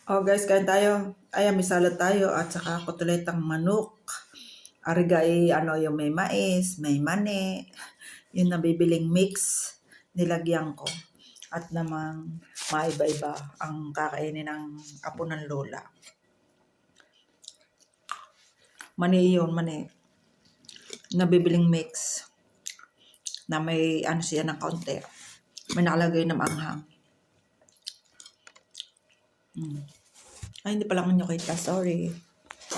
Oh guys, kain tayo. Ayan, may salad tayo at saka kotoletang manok. Arigay, yung may mais, may mani. Yung nabibiling mix, nilagyan ko. At namang maiba-iba ang kakainin ng apo ng lola. Mani yun, mani. Nabibiling mix na may siya ng kaunti. May nakalagay na maanghang. Ay, hindi pala nyo kita. Sorry.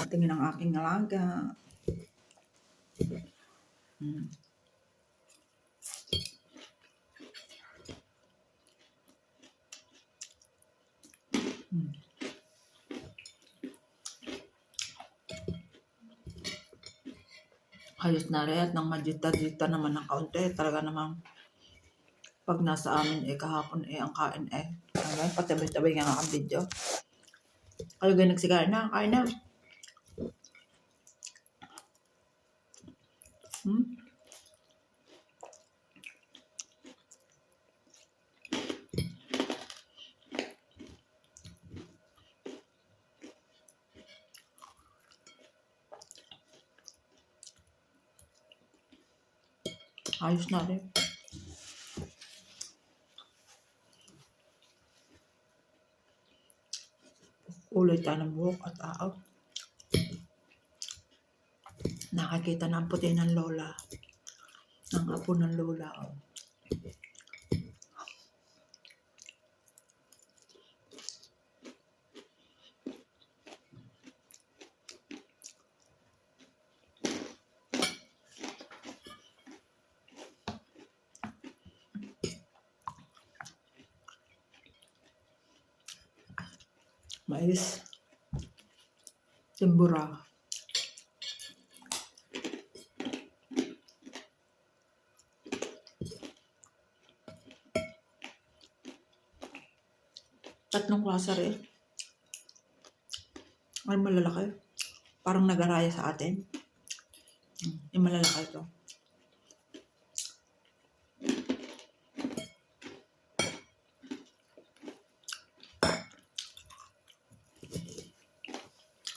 Tingin ang aking alaga. Ayos na rin at nang majita-jita naman ng kaunti. Talaga namang pag nasa amin kahapon ang kain Ano, patabi-tabi nga ang video. Kayo ganyan nagsikain na, kain na. Ayos na rin. Kulay tayo ng buhok at aaw. Nakakita na ang puti ng lola. Ng apo ng lola. Oh. Mais. Timbura. Tatlong klase rin. Ay, malalaki. Parang nagaraya sa atin. Yung malalaki ito.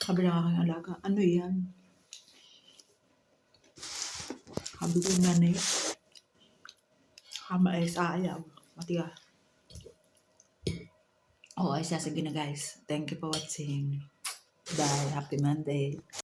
Sabi ng aking alaga, ano yan? Sabi ko nanay, hama ay sa ayaw. Matiga. Oh, ay sige na guys. Thank you for watching. Bye. Happy Monday.